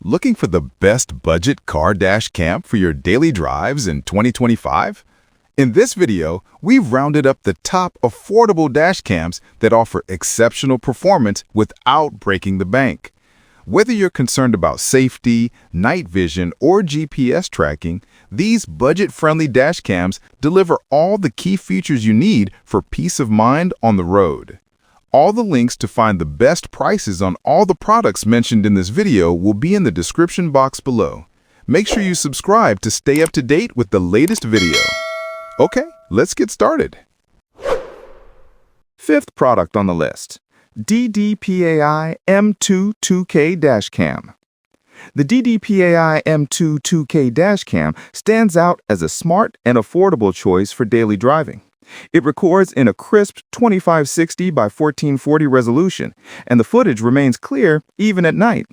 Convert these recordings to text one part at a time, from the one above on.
Looking for the best budget car dash cam for your daily drives in 2025? In this video, we've rounded up the top affordable dash cams that offer exceptional performance without breaking the bank. Whether you're concerned about safety, night vision, or GPS tracking, these budget-friendly dash cams deliver all the key features you need for peace of mind on the road. All the links to find the best prices on all the products mentioned in this video will be in the description box below. Make sure you subscribe to stay up to date with the latest video. Okay, let's get started. Fifth product on the list, DDPAI M2 2K Dash Cam. The DDPAI M2 2K Dash Cam stands out as a smart and affordable choice for daily driving. It records in a crisp 2560 by 1440 resolution, and the footage remains clear even at night.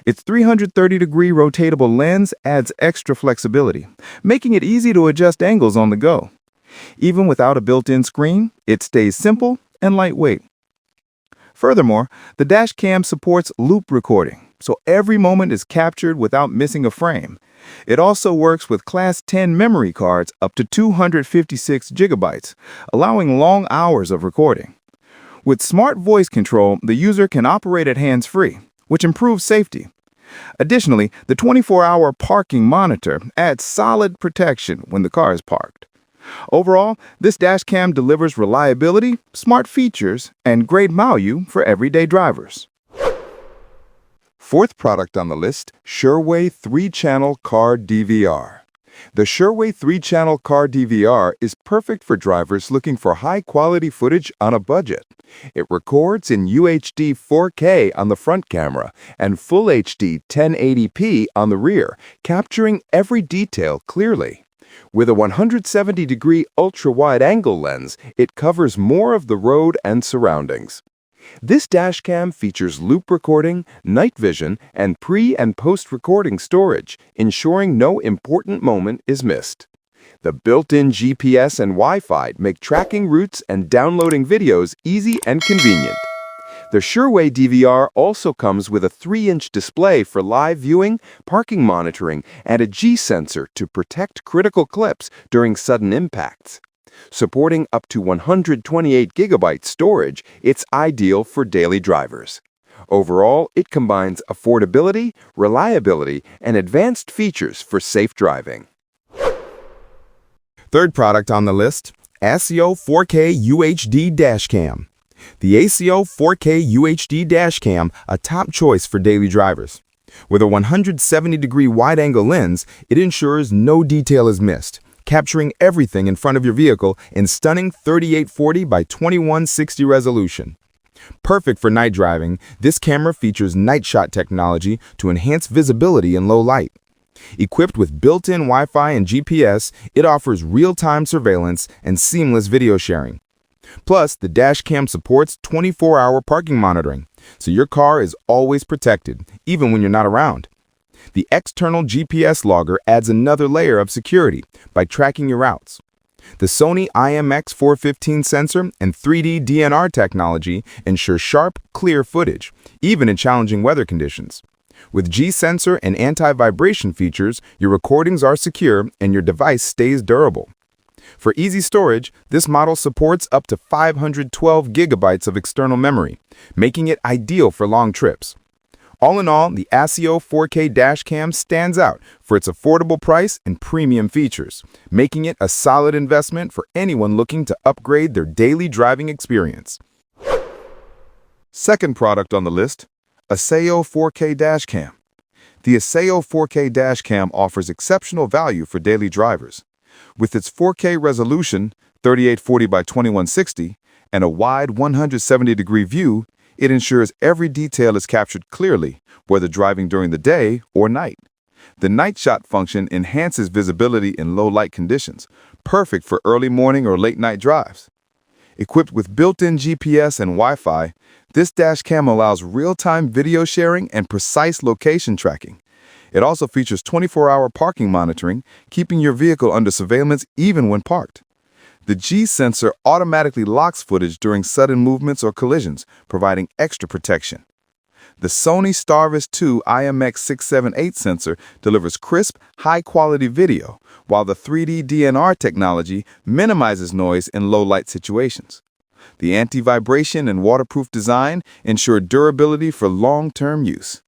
Its 330-degree rotatable lens adds extra flexibility, making it easy to adjust angles on the go. Even without a built-in screen, it stays simple and lightweight. Furthermore, the dash cam supports loop recording, so every moment is captured without missing a frame. It also works with Class 10 memory cards up to 256 gigabytes, allowing long hours of recording. With smart voice control, the user can operate at hands-free, which improves safety. Additionally, the 24-hour parking monitor adds solid protection when the car is parked. Overall, this dash cam delivers reliability, smart features, and great value for everyday drivers. Fourth product on the list, Sherway 3-channel Car DVR. The Sherway 3-channel Car DVR is perfect for drivers looking for high-quality footage on a budget. It records in UHD 4K on the front camera and Full HD 1080p on the rear, capturing every detail clearly. With a 170-degree ultra-wide-angle lens, it covers more of the road and surroundings. This dash cam features loop recording, night vision, and pre- and post-recording storage, ensuring no important moment is missed. The built-in GPS and Wi-Fi make tracking routes and downloading videos easy and convenient. The Sherway DVR also comes with a 3-inch display for live viewing, parking monitoring, and a G-sensor to protect critical clips during sudden impacts. Supporting up to 128 gigabyte storage, it's ideal for daily drivers. Overall, it combines affordability, reliability, and advanced features for safe driving. Third product on the list, Acceo 4K UHD Dash Cam. The Acceo 4K UHD Dash Cam, a top choice for daily drivers. With a 170-degree wide-angle lens, it ensures no detail is missed, capturing everything in front of your vehicle in stunning 3840 by 2160 resolution. Perfect for night driving, this camera features night shot technology to enhance visibility in low light. Equipped with built-in Wi-Fi and GPS, it offers real-time surveillance and seamless video sharing. Plus, the dash cam supports 24-hour parking monitoring, so your car is always protected, even when you're not around. The external GPS logger adds another layer of security by tracking your routes. The Sony IMX415 sensor and 3D DNR technology ensure sharp, clear footage, even in challenging weather conditions. With G-sensor and anti-vibration features, your recordings are secure and your device stays durable. For easy storage, this model supports up to 512 gigabytes of external memory, making it ideal for long trips. All in all, the Acceo 4K Dash Cam stands out for its affordable price and premium features, making it a solid investment for anyone looking to upgrade their daily driving experience. Second product on the list, Acceo 4K Dash Cam. The Acceo 4K Dash Cam offers exceptional value for daily drivers. With its 4K resolution, 3840 by 2160, and a wide 170-degree view, it ensures every detail is captured clearly, whether driving during the day or night. The night shot function enhances visibility in low light conditions, perfect for early morning or late night drives. Equipped with built-in GPS and Wi-Fi, this dash cam allows real-time video sharing and precise location tracking. It also features 24-hour parking monitoring, keeping your vehicle under surveillance even when parked. The G-sensor automatically locks footage during sudden movements or collisions, providing extra protection. The Sony Starvis 2 IMX678 sensor delivers crisp, high-quality video, while the 3D DNR technology minimizes noise in low-light situations. The anti-vibration and waterproof design ensure durability for long-term use.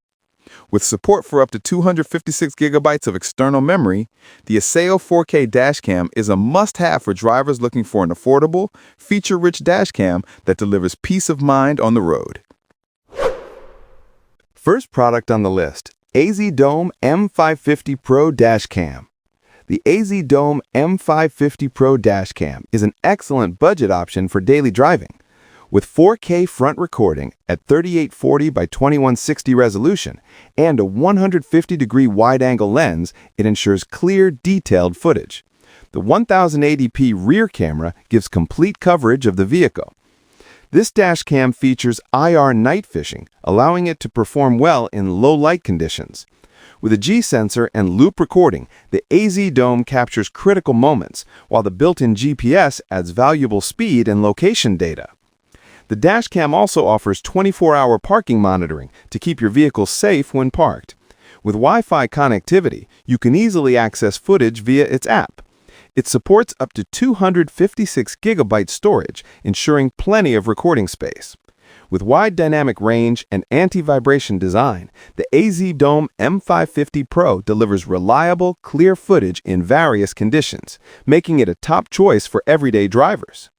With support for up to 256 gigabytes of external memory, the Acceo 4K Dash Cam is a must-have for drivers looking for an affordable, feature-rich dash cam that delivers peace of mind on the road. First product on the list, AZDOME M550 Pro Dash Cam. The AZDOME M550 Pro Dash Cam is an excellent budget option for daily driving. With 4K front recording at 3840 by 2160 resolution and a 150-degree wide-angle lens, it ensures clear, detailed footage. The 1080p rear camera gives complete coverage of the vehicle. This dash cam features IR night fishing, allowing it to perform well in low-light conditions. With a G-sensor and loop recording, the AZDOME captures critical moments, while the built-in GPS adds valuable speed and location data. The dash cam also offers 24-hour parking monitoring to keep your vehicle safe when parked. With Wi-Fi connectivity, you can easily access footage via its app. It supports up to 256 gigabyte storage, ensuring plenty of recording space. With wide dynamic range and anti-vibration design, the AZDOME M550 Pro delivers reliable, clear footage in various conditions, making it a top choice for everyday drivers.